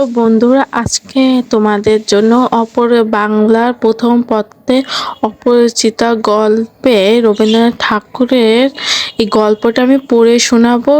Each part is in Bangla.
তো বন্ধুরা, আজকে তোমাদের জন্য বাংলার প্রথম পত্রে অপরিচিতা গল্পে রবীন্দ্রনাথ ঠাকুরের এই গল্পটা আমি পড়ে শোনাবো।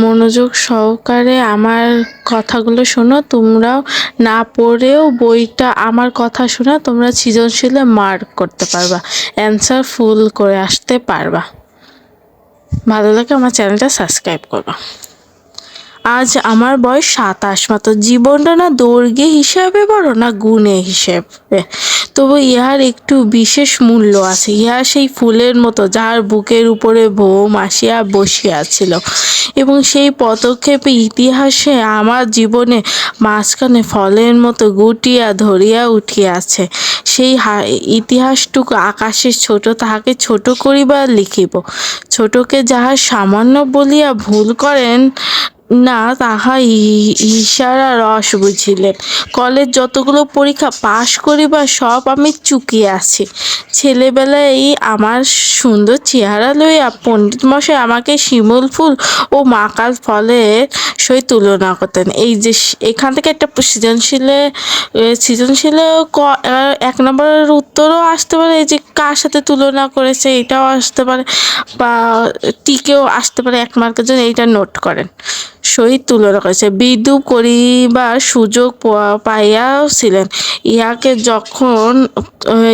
মনোযোগ সহকারে আমার কথাগুলো শোনো। তোমরাও না পড়েও বইটা আমার কথা শোনা, তোমরা সৃজনশীলে মার্ক করতে পারবা, অ্যান্সার ফুল করে আসতে পারবা। ভালো লাগে আমার চ্যানেলটা সাবস্ক্রাইব করবা। আজ আমার বয়স 27 মতো। জীবনটা না দৈর্ঘ্যে হিসাবে বড়, না গুণে হিসেবে, তবু ইহার একটু বিশেষ মূল্য আছে। ইহা সেই ফুলের মতো যার বুকের উপরে ভৌম আসিয়া বসিয়াছিল, এবং সেই পদক্ষেপে ইতিহাসে আমার জীবনে মাঝখানে ফলের মতো গুটিয়া ধরিয়া উঠিয়াছে। সেই ইতিহাসটুকু আকাশের ছোট, তাহাকে ছোট করিবার লিখিব। ছোটকে যাহা সামান্য বলিয়া ভুল করেন না, তাহা ইশারা রস বুঝিলেন। কলেজ যতগুলো পরীক্ষা পাশ করিবার সব আমি চুকিয়াছি। ছেলেবেলায় আমার সুন্দর চেহারা লইয়া পণ্ডিত মশাই আমাকে শিমুল ফুল ও মাকাল ফলের সহিত তুলনা করতেন। এই যে এখান থেকে একটা সৃজনশীলে 1 নম্বরের উত্তরও আসতে পারে। এই যে কার সাথে তুলনা করেছে এটাও আসতে পারে, বা টিকেও আসতে পারে 1 মার্কের জন্য। এইটা নোট করেন। সহিত তুলনা করেছে। বিদ্রূপ করিবার সুযোগ পাইয়াছিলেন।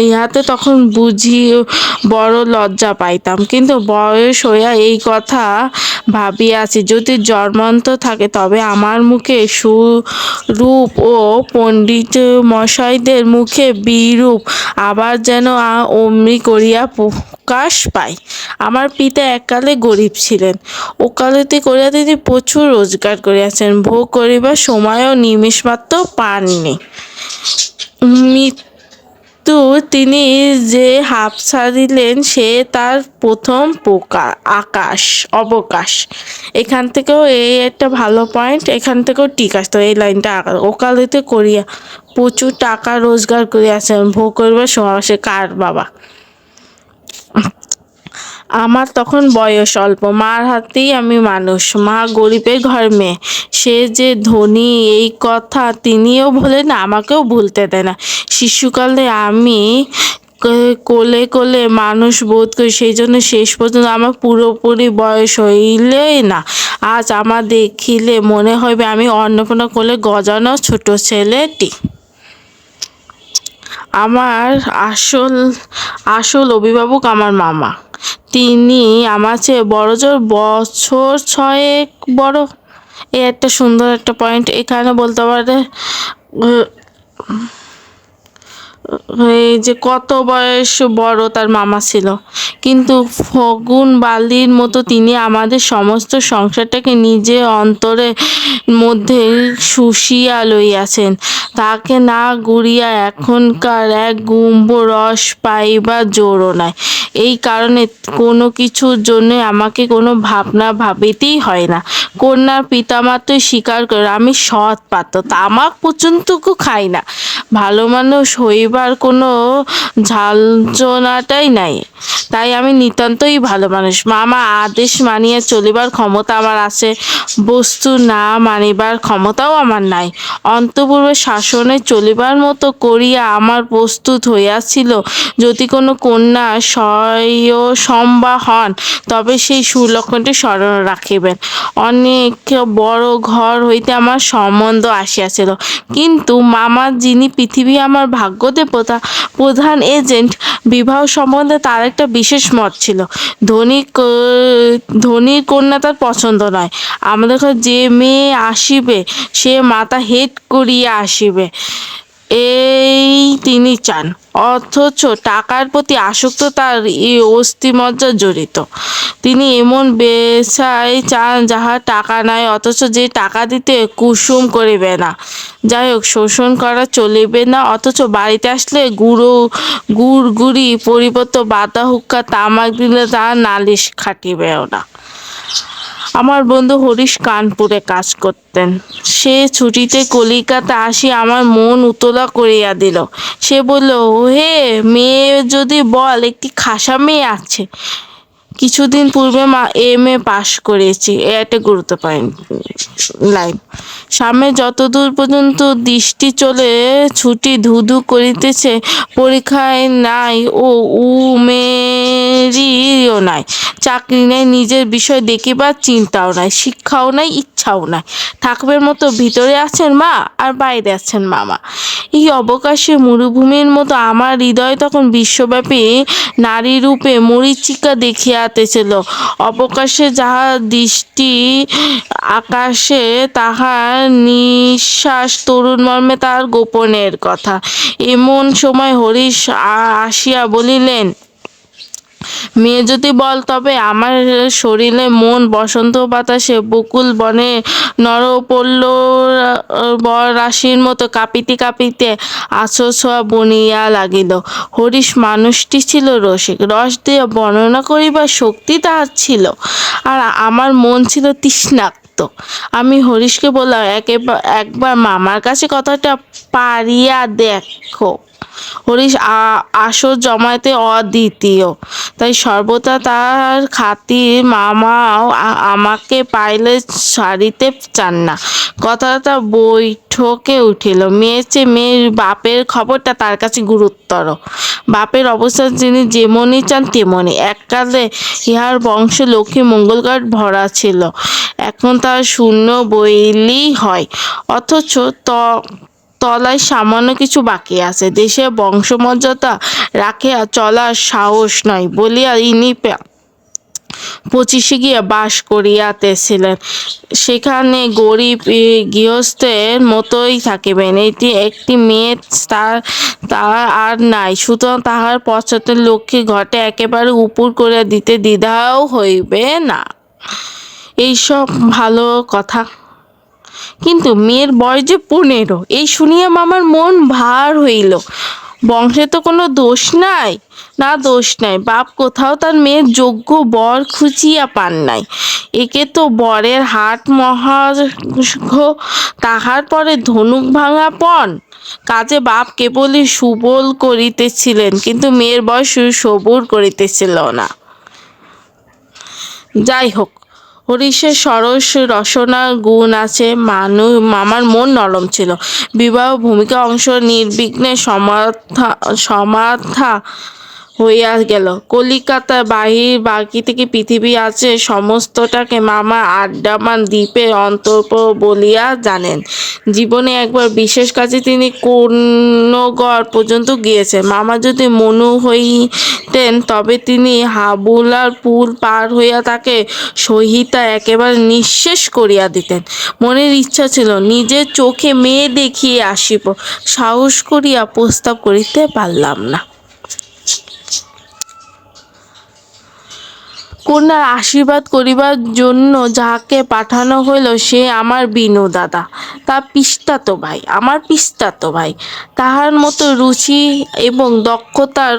ইহাতে তখন বুঝি বড় লজ্জা পাইতাম, কিন্তু বয়স হইয়া এই কথা ভাবিয়াছি, যদি জন্মান্তর থাকে তবে আমার মুখে সুরূপ ও পণ্ডিত মশাইদের মুখে বিরূপ আবার যেন অমনি করিয়া প্রকাশ পায়। আমার পিতা এককালে গরিব ছিলেন, ওকালতি করিয়া তিনি প্রচুর রোজগার করিয়াছেন, ভোগ করিবার সময়ও নিমেষমাত্র পাননি। মৃত্যু তিনি যে হাঁপ ছাড়িলেন সে তার প্রথম অবকাশ। এখান থেকেও এই একটা ভালো পয়েন্ট, এখান থেকেও ঠিক আসতো এই লাইনটা। ওকালতি করিয়া প্রচুর টাকা রোজগার করিয়াছেন, ভোগ করিবার সময় সে কার বাবা। আমার তখন বয়স অল্প, মার হাতেই আমি মানুষ। মা গরিবের ঘর মেয়ে, সে যে ধনী এই কথা তিনিও ভোলেন না, আমাকেও ভুলতে দেয় না। শিশুকালে আমি কোলে কোলে মানুষ বোধ করি, সেই জন্য শেষ পর্যন্ত আমার পুরোপুরি বয়স হইলেই না। আজ আমার দেখিলে মনে হইবে আমি অন্নপূর্ণা কোলে গজানো ছোট ছেলেটি। আমার আসল অভিভাবক আমার মামা। তিনি আমার চেয়ে বড়জোর বছর 6 বড়। এই একটা সুন্দর একটা পয়েন্ট এখানে বলতে পারে, এই যে কত বয়স বড় তার মামা ছিল, কিন্তু ফগুন বালির মতো তিনি আমাদের সমস্ত সংসারটাকে নিজের অন্তরের মধ্যে শুষিয়া লইয়াছেন। তাকে না গুড়িয়া এখনকার এক গুম্ব রস পাইবার জোরও নাই। এই কারণে কোনো কিছুর জন্য আমাকে কোনো ভাবনা ভাবিতেই হয় না। কন্যার পিতামাতাই স্বীকার করে আমি সৎ পাত্র, তামাক পর্যন্তও খাই না। ভালো মানুষ হইবার কোনো ঝাঞ্ঝনাটাই নাই, তাই আমি নিতান্তই ভালো মানুষ। মামা আদেশ মানিয়া চলিবার ক্ষমতা আমার আছে, বস্তু না মানিবার ক্ষমতাও আমার নাই। অন্তঃপুরে শাসনে চলিবার মতো করিয়া আমার প্রস্তুত হইয়াছিল। যদি কোনো কন্যা সম্ভা হন তবে সেই সুলক্ষণটি স্মরণ রাখিবেন। অনেক বড় ঘর হইতে আমার সম্বন্ধ আসিয়াছিল, কিন্তু মামা যিনি পৃথিবী আমার ভাগ্য দেবতা, প্রধান এজেন্ট, বিবাহ সম্বন্ধে তার একটা বিশেষ মত ছিল। ধনীর কন্যা তার পছন্দ নয়। আমাদের ঘরে যে মেয়ে আসিবে সে মাথা হেট করিয়া আসিবে, এই তিনি চান। অথচ টাকার প্রতি আসক্ত তার অস্থিমজ্জা জড়িত। তিনি এমন বেশ্যায় চান যাহার টাকা নাই, অথচ যে টাকা দিতে কুসুম করিবে না। যাই হোক, শোষণ করা চলিবে না, অথচ বাড়িতে আসলে গুড়গুড়ি পরিবর্তে বাতা হুক্কা তামাক দিলে তার নালিশ খাটিবেও না। আমার বন্ধু হরিশ কানপুরে কাজ করতেন। সে ছুটিতে কলিকাতা আসি আমার মন উতলা করিয়া দিল। সে বলল, হে মেয়ে যদি বল, একটি খাসা মেয়ে আছে। কিছুদিন পূর্বে MA পাশ করেছি। এ একটা গুরুত্বপূর্ণ লাইন। সামনে যতদূর পর্যন্ত দৃষ্টি চলে ছুটি ধুধু করিতেছে, পরীক্ষায় নাই ও উমেরিও নাই, চাকরি নাই, নিজের বিষয় দেখিবার চিন্তাও নাই, শিক্ষাও নাই, ইচ্ছাও নাই। থাকবের মতো ভিতরে আছেন মা আর বাইরে আছেন মামা। এই অবকাশে মরুভূমির মতো আমার হৃদয় তখন বিশ্বব্যাপী নারী রূপে মরীচিকা দেখিয়াতেছিল। অবকাশে যাহার দৃষ্টি আকাশে, তাহার নিঃশ্বাস তরুণ মর্মে তার গোপনের কথা। এমন সময় হরিশ আসিয়া বলিলেন, মেয়ে যদি বল তবে আমার শরীরে মন বসন্ত বাতাসে বকুল বনে নরপল্ল রাশির মতো কাঁপিতে কাঁপিতে আঁচল ছোঁয়া বনিয়া লাগিল। হরিশ মানুষটি ছিল রসিক, রস দিয়ে বর্ণনা করিবার শক্তি তাহার ছিল, আর আমার মন ছিল তৃষ্ণার্ত। আমি হরিশকে বললাম, একবার মামার কাছে কথাটা পারিয়া দেখো। হরিশ আসর জমাইতে অদ্বিতীয়, তাই সর্বদা তার খাতির মামাও আমাকে পাইলে ছাড়িতে চান না। কথাটা বৈঠকে উঠিল। মেয়ের চেয়ে মেয়ের বাপের খবরটা তার কাছে গুরুতর। বাপের অবস্থা তিনি যেমনই চান তেমনই। এককালে ইহার বংশ লক্ষ্মী মঙ্গলঘাট ভরা ছিল, এখন তার শূন্য বইলেই হয়। অথচ তলায় সামান্য কিছু বাকি আছে। দেশে বংশমর্যাদা রাখিয়া চলার সাহস নয় বলিয়া ইনি 25-এ গিয়া বাস করিয়াতেছিলেন। সেখানে গরিব গৃহস্থের মতোই থাকিবেন। একটি মেয়ে তার আর নাই, সুতরাং তাহার পশ্চাতে লক্ষ্মী ঘটে একেবারে উপুর করিয়া দিতে দ্বিধাও হইবে না। এইসব ভালো কথা, কিন্তু মেয়ের বয়স যে 15। এই শুনিয়া মামার মন ভার হইল। বংশে তো কোনো দোষ নাই, না দোষ নাই, বাপ কোথাও তার মেয়ের যোগ্য বর খুঁজিয়া পান নাই। একে তো বরের হাট মহার্ঘ, তাহার পরে ধনুক ভাঙা পণ। কাজে বাপ কেবলই সুবল করিতেছিলেন, কিন্তু মেয়ের বয়স সবুর করিতেছিল না। যাই হোক, হরিশের সরস রসনার গুণ আছে। মামার মন নরম ছিল। বিবাহ ভূমিকা অংশ নির্বিঘ্নে সমাধা হইয়া গেল। কলিকাতার বাকি থেকে পৃথিবী আছে সমস্তটাকে মামা আন্দামান দ্বীপের অন্তর্প বলিয়া জানেন। জীবনে একবার বিশেষ কাজে তিনি কোন্নগর পর্যন্ত গিয়েছেন। মামা যদি মনু হইতেন তবে তিনি হাবুলার পুল পার হইয়া তাকে সহিতা একেবারে নিঃশেষ করিয়া দিতেন। মনের ইচ্ছা ছিল নিজের চোখে মেয়ে দেখিয়ে আসিব, সাহস করিয়া প্রস্তাব করিতে পারলাম না। কন্যার আশীর্বাদ করিবার জন্য যাহাকে পাঠানো হইল সে আমার বিনু দাদা, তার পিস্তাতো ভাই, আমার পিস্তাতো ভাই। তাহার মতো রুচি এবং দক্ষতার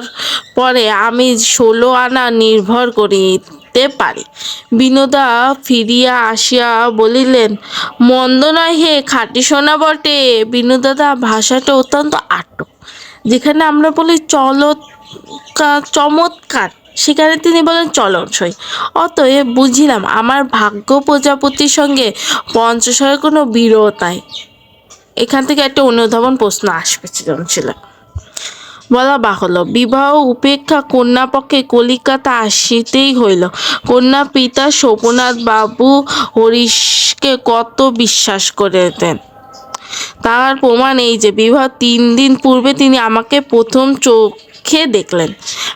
পরে আমি 16 আনা নির্ভর করিতে পারি। বিনোদা ফিরিয়া আসিয়া বলিলেন, মন্দ নয় হে, খাঁটি সোনা বটে। বিনুদাদা ভাষাটা অত্যন্ত আটক। যেখানে আমরা বলি চমৎকার, সেখানে তিনি বলেন চলনসই। অতএব বুঝিলাম আমার ভাগ্য প্রজাপতির সঙ্গে পঞ্চশয়ের কোনো বিরোধ নাই। এখান থেকে একটা অনুধাবন প্রশ্ন আসবে ছিল। বলা বাহুল্য, বিবাহ উপেক্ষা কন্যাপক্ষে কলিকাতা আসিতেই হইল। কন্যা পিতা সোমনাথ বাবু হরিশকে কত বিশ্বাস করিতেন তাহার প্রমাণ এই যে বিবাহ 3 দিন পূর্বে তিনি আমাকে প্রথম চোখে দেখলেন।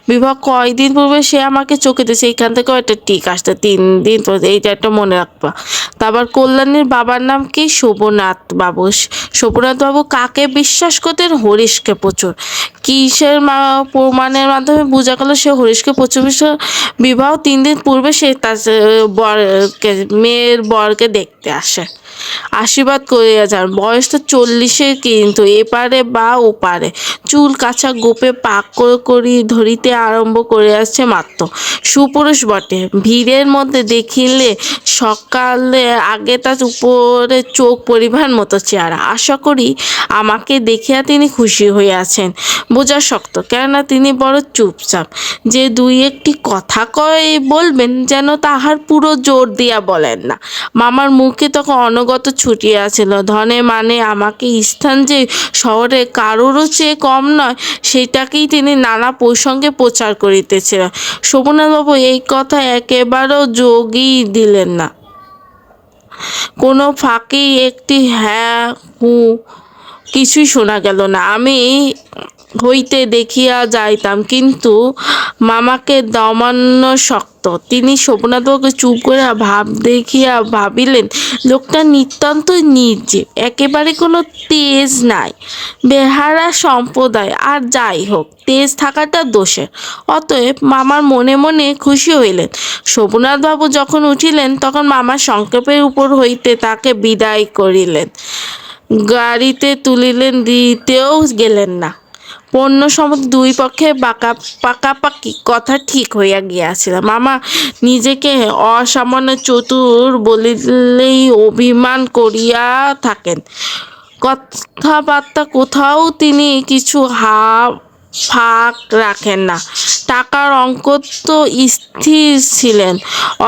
বিবাহ কয়দিন পূর্বে সে আমাকে চোখে দিয়েছে, এইখান থেকেও একটা টিক আসতে 3 দিন পরে, এইটা একটা মনে রাখবা। তারপর কল্যাণীর বাবার নাম কি? শোভনাথ বাবু। শোভনাথ বাবু কাকে বিশ্বাস করতেন? হরিশকে প্রচুর। কিসের প্রমাণের মাধ্যমে বোঝা গেল সে হরিশকে প্রচুর বিশ্বাস? বিবাহ 3 দিন পূর্বে সে তার মেয়ের বরকে দেখতে আসে। আশীর্বাদ করিয়া যান। বয়স তো 40-এর, কিন্তু এপারে বা ওপারে চুল কাঁচা গোপে পাক করি ধরিতে আরম্ভ করিয়াছে মাত্র। সুপুরুষ বটে, ভিড়ের মধ্যে দেখিলে সকালে আগে তার উপরে চোখ পরিবার মতো চেহারা। আশা করি আমাকে দেখিয়া তিনি খুশি হইয়াছেন। বোঝা শক্ত, কেননা তিনি বড় চুপচাপ। যে দুই একটি কথা কয় বলবেন, যেন তাহার পুরো জোর দিয়া বলেন না। মামার মুখে তখন অনগত ছুটিয়াছিল। ধনে মানে আমাকে স্থান যে শহরে কারোরও চেয়ে কম নয়, সেটাকেই তিনি নানা প্রসঙ্গে প্রচার করিতেছিলেন। শোভনাবাবু এই কথা একেবারেও যোগই দিলেন না। কোনো ফাঁকেই একটি হ্যাঁ হু কিছুই শোনা গেল না। আমি হইতে দেখিয়া যাইতাম, কিন্তু মামাকে দমানো শক্ত। তিনি শোভনাবাবুকে চুপ করে ভাব দেখিয়া ভাবিলেন, লোকটা নিতান্ত নির্জীব, একেবারে কোনো তেজ নাই, বেহারা সম্প্রদায়। আর যাই হোক, তেজ থাকাটা দোষের। অতএব মামার মনে মনে খুশি হইলেন। শোভনাথবাবু যখন উঠিলেন, তখন মামা সংক্ষেপের উপর হইতে তাকে বিদায় করিলেন। গাড়িতে তুলিলেন, দিতেও গেলেন না। পণ্য সম্বন্ধ দুই পক্ষে পাকাপাকি কথা ঠিক হইয়া গিয়াছিল। মামা নিজেকে অসামান্য চতুর বলিলেই অভিমান করিয়া থাকেন। কথাবার্তা কোথাও তিনি কিছু ফাঁক রাখেন না। টাকার অঙ্ক তো স্থির ছিলেন,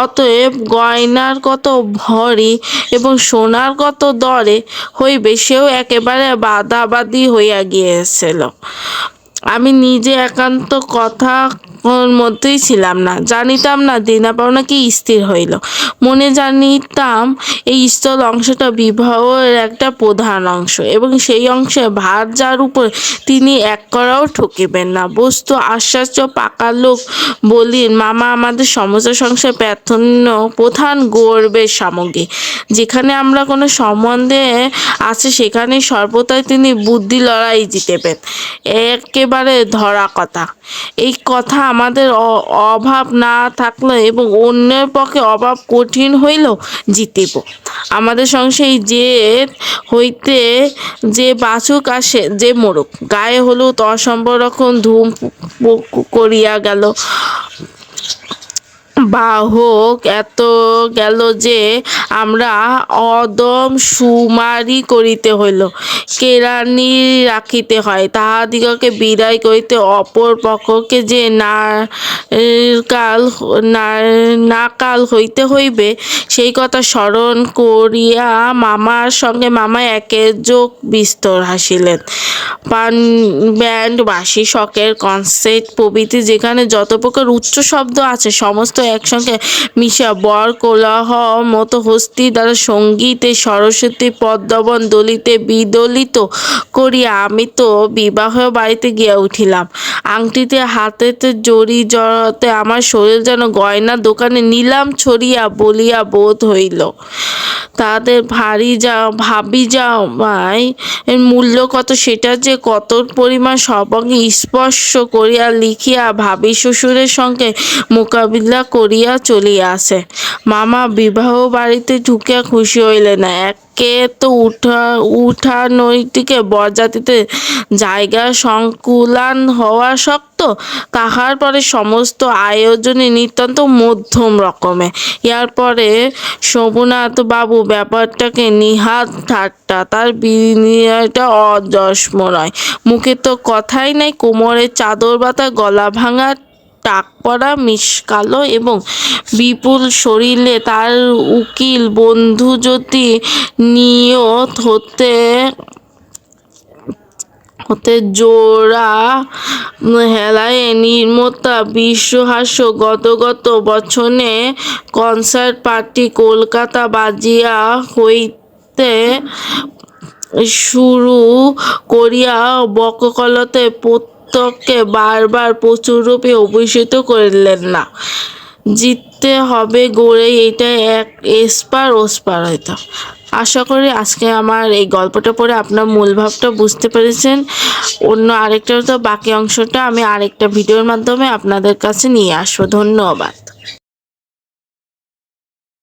অতএব গয়নার কত ভরি এবং সোনার কত দরে হইবে সেও একেবারে বাদাবাদি হইয়া গিয়েছিল। আমি নিজে একান্ত কথা মধ্যেই ছিলাম না, জানিতাম না দেনা পাওনা কি স্থির হইল। মনে জানিতাম এই স্থল অংশটা বিবাহের একটা প্রধান অংশ, এবং সেই অংশে ভার যার উপর তিনি এক করাও ঠকিবেন না। বস্তু আশ্চর্য পাকা লোক বলিন, মামা আমাদের সমস্ত সংসার প্রধান গর্বের সামগ্রী। যেখানে আমরা কোনো সম্বন্ধে আছে, সেখানে সর্বদাই তিনি বুদ্ধি লড়াই জিতেবেন, একেবারে ধরা কথা। এই কথা আমাদের অভাব না থাকলে এবং অন্যের পক্ষে অভাব কঠিন হইলেও জিতিব। আমাদের সংসারে যে হইতে যে বাছুক আসে, যে মরুক, গায়ে হলুদ অসম্ভব রকম ধুম করিয়া গেল। বাহক এত গেল যে আমরা অদম সুমারি করিতে হইল, কেরানি রাখিতে হয়, তাহাদিগকে বিদায় করিতে অপর পক্ষকে যে নাকাল হইতে হইবে, সেই কথা স্মরণ করিয়া মামার সঙ্গে মামা একেযোগ বিস্তর হাসিলেন। ব্যান্ড, বাঁশি, শখের কনসার্ট প্রভৃতি যেখানে যত প্রকার উচ্চ শব্দ আছে, সমস্ত একসঙ্গে মিশা বর কোলাহ মতো হস্তি দ্বারা সঙ্গীতে সরস্বতী পদ্মবন দলিতে বিদলিত করিয়া আমি তো বিবাহ বাড়িতে গিয়া উঠিলাম। আংটিতে হাতেতে জড়ি জড়াতে আমার শরীর যেন গয়নার দোকানে নিলাম ছড়িয়া বলিয়া বোধ হইল। তাদের ভাবি যাওয়ায় এর মূল্য কত, সেটা যে কত পরিমাণ সর্বাঙ্গে স্পর্শ করিয়া লিখিয়া ভাবি শ্বশুরের সঙ্গে মোকাবিলা করিয়া চলিয়া আসে। মামা বিবাহ বাড়িতে ঢুকিয়া খুশি হইলেন না। একে তো উঠানটিকে বরযাত্রীতে জায়গা সংকুলান হওয়া শক্ত, তাহার পরে সমস্ত আয়োজনে নিতান্ত মধ্যম রকমের। ইয়ার পরে শোভনাথ বাবু ব্যাপারটাকে নিহাত ঠাট্টা, তার বিনয়টা অযস্ম নয়। মুখে তো কথাই নাই, কোমরে চাদর বাঁধা, গলা ভাঙা, টাক পরা, মিশকালো এবং বিপুল শরীরে তার উকিল বন্ধু যদি নিয়ত হতে জোড়া হেলায় নির্মতা বিশ্বহাস্য। গত বছরে কনসার্ট পার্টি কলকাতা বাজিয়া হইতে শুরু করিয়া বকলতে প্রত্যেককে বারবার প্রচুররূপে অভিষিক্ত করিলেন না। জিততে হবে গড়ে, এটা এক এসপার ওসপার হইতো। আশা করি আজকে আমার এই গল্পটা পড়ে আপনার মূল ভাবটা বুঝতে পেরেছেন। অন্য আরেকটা বাকি অংশটা আমি আরেকটা ভিডিওর মাধ্যমে আপনাদের কাছে নিয়ে আসবো। ধন্যবাদ।